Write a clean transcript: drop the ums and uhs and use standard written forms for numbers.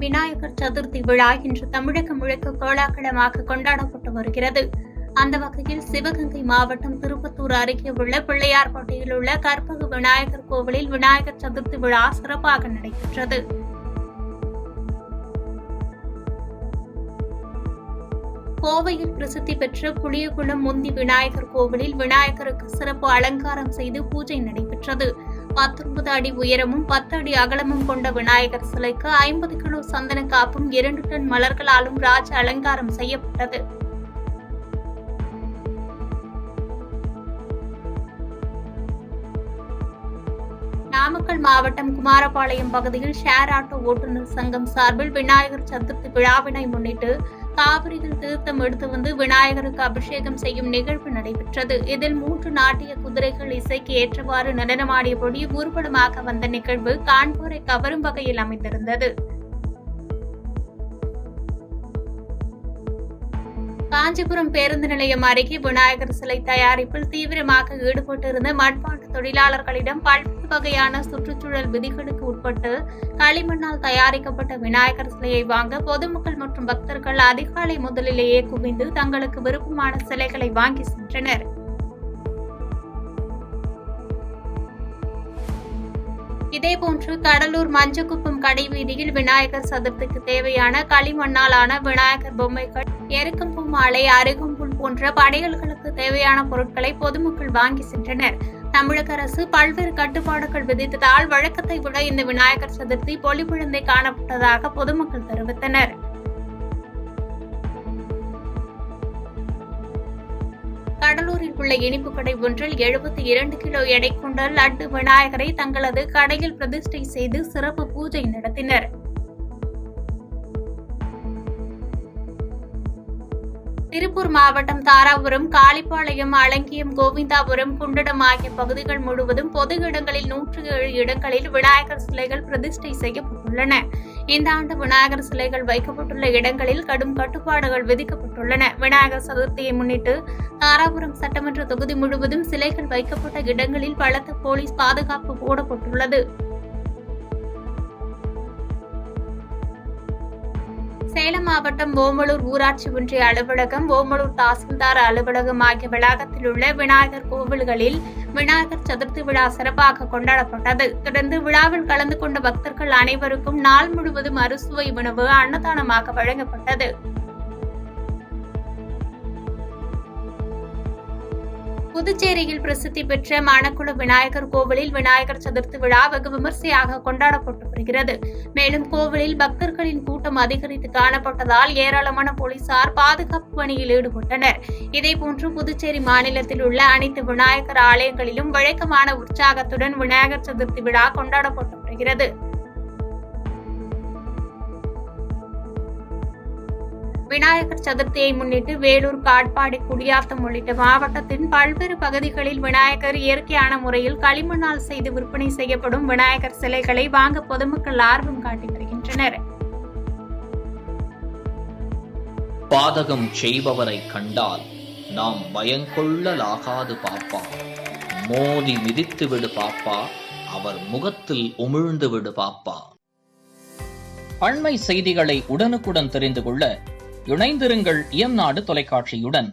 விநாயகர் சதுர்த்தி விழா இன்று தமிழகம் முழுக்க கோலாகலமாக கொண்டாடப்பட்டு வருகிறது. அந்த வகையில் சிவகங்கை மாவட்டம் திருப்பத்தூர் அருகே உள்ள பிள்ளையார்பட்டியில் உள்ள கற்பக விநாயகர் கோவிலில் விநாயகர் சதுர்த்தி விழா சிறப்பாக நடைபெற்றது. கோவையில் பிரசித்தி பெற்ற புளியகுளம் முந்தி விநாயகர் கோவிலில் விநாயகருக்கு சிறப்பு அலங்காரம் செய்து பூஜை நடைபெற்றது. 19 அடி உயரமும் 10 அடி அகலமும் கொண்ட விநாயகர் சிலைக்கு 50 கிலோ சந்தன காப்பும் 2 டன் மலர்களாலும் ராஜ அலங்காரம் செய்யப்பட்டது. நாமக்கல் மாவட்டம் குமாரபாளையம் பகுதியில் ஷேர் ஆட்டோ ஓட்டுநர் சங்கம் சார்பில் விநாயகர் சதுர்த்தி விழாவினை முன்னிட்டு காவிரியில் தீர்த்தம் எடுத்து வந்து விநாயகருக்கு அபிஷேகம் செய்யும் நிகழ்வு நடைபெற்றது. இதில் 3 நாட்டிய குதிரைகள் இசைக்கு ஏற்றவாறு நடனமாடியபடி ஊர்வலமாக வந்த நிகழ்வு காண்போரை கவரும் வகையில் அமைந்திருந்தது. காஞ்சிபுரம் பேருந்து நிலையம் அருகே விநாயகர் சிலை தயாரிப்பில் தீவிரமாக ஈடுபட்டிருந்த மண்பாண்ட தொழிலாளர்களிடம் பல்வேறு வகையான சுற்றுச்சூழல் விதிகளுக்கு உட்பட்டு களிமண்ணால் தயாரிக்கப்பட்ட விநாயகர் சிலையை வாங்க பொதுமக்கள் மற்றும் பக்தர்கள் அதிகாலை முதலிலேயே குவிந்து தங்களுக்கு விருப்பமான சிலைகளை வாங்கி சென்றனர். இதேபோன்று கடலூர் மஞ்சக்குப்பம் கடைவீதியில் விநாயகர் சதுர்த்திக்கு தேவையான களிமண்ணாலான விநாயகர் பொம்மைகள், எருக்கம்பூ மாலை, அருகம்புல் போன்ற படையல்களுக்கு தேவையான பொருட்களை பொதுமக்கள் வாங்கி சென்றனர். தமிழக அரசு பல்வேறு கட்டுப்பாடுகள் விதித்ததால் வழக்கத்தை விட இந்த விநாயகர் சதுர்த்தி பொலிவிழந்தே காணப்பட்டதாக பொதுமக்கள் தெரிவித்தனர். கடலூரில் உள்ள இனிப்பு கடை ஒன்றில் 72 கிலோ எடை கொண்ட லட்டு விநாயகரை தங்களது கடையில் பிரதிஷ்டை செய்து சிறப்பு பூஜை நடத்தினர். திருப்பூர் மாவட்டம் தாராபுரம், காளிப்பாளையம், அலங்கியம், கோவிந்தாபுரம், குண்டடம் ஆகிய பகுதிகள் முழுவதும் பொது இடங்களில் 107 இடங்களில் விநாயகர் சிலைகள் பிரதிஷ்டை செய்யப்பட்டுள்ளன. இந்த ஆண்டு விநாயகர் சிலைகள் வைக்கப்பட்டுள்ள இடங்களில் கடும் கட்டுப்பாடுகள் விதிக்கப்பட்டுள்ளன. விநாயகர் சதுர்த்தியை முன்னிட்டு தாராபுரம் சட்டமன்ற தொகுதி முழுவதும் சிலைகள் வைக்கப்பட்ட இடங்களில் பலத்த போலீஸ் பாதுகாப்பு போடப்பட்டுள்ளது. சேலம் மாவட்டம் ஓமலூர் ஊராட்சி ஒன்றிய அலுவலகம், ஓமலூர் தாசில்தார் அலுவலகம் ஆகிய வளாகத்தில் உள்ள விநாயகர் கோவில்களில் விநாயகர் சதுர்த்தி விழா சிறப்பாக கொண்டாடப்பட்டது. தொடர்ந்து விழாவில் கலந்து கொண்ட பக்தர்கள் அனைவருக்கும் நாள் முழுவதும் அறுசுவை உணவு அன்னதானமாக வழங்கப்பட்டது. புதுச்சேரியில் பிரசித்தி பெற்ற மணக்குள விநாயகர் கோவிலில் விநாயகர் சதுர்த்தி விழா வெகு விமர்சையாக கொண்டாடப்பட்டு வருகிறது. மேலும் கோவிலில் பக்தர்களின் கூட்டம் அதிகரித்து காணப்பட்டதால் ஏராளமான போலீசார் பாதுகாப்பு பணியில் ஈடுபட்டனர். இதேபோன்று புதுச்சேரி மாநிலத்தில் உள்ள அனைத்து விநாயகர் ஆலயங்களிலும் வழக்கமான உற்சாகத்துடன் விநாயகர் சதுர்த்தி விழா கொண்டாடப்பட்டு வருகிறது. விநாயகர் சதுர்த்தியை முன்னிட்டு வேலூர், காட்பாடி, குடியாத்தம் உள்ளிட்ட மாவட்டத்தின் பல்வேறு பகுதிகளில் விநாயகர் இயற்கையான முறையில் களிமண்ணால் செய்து விற்பனை செய்யப்படும் விநாயகர் சிலைகளை வாங்க பொதுமக்கள் ஆர்வம் காட்டி வருகின்றனர். பாதகம் செய்பவரை கண்டால் நாம் பயங்கொள்ளலாகாது பாப்பா, மோதி மிதித்து விடு பாப்பா, அவர் முகத்தில் உமிழ்ந்து விடு பாப்பா. அண்மை செய்திகளை உடனுக்குடன் தெரிந்து கொள்ள இணைந்திருங்கள் இயம்நாடு தொலைக்காட்சியுடன்.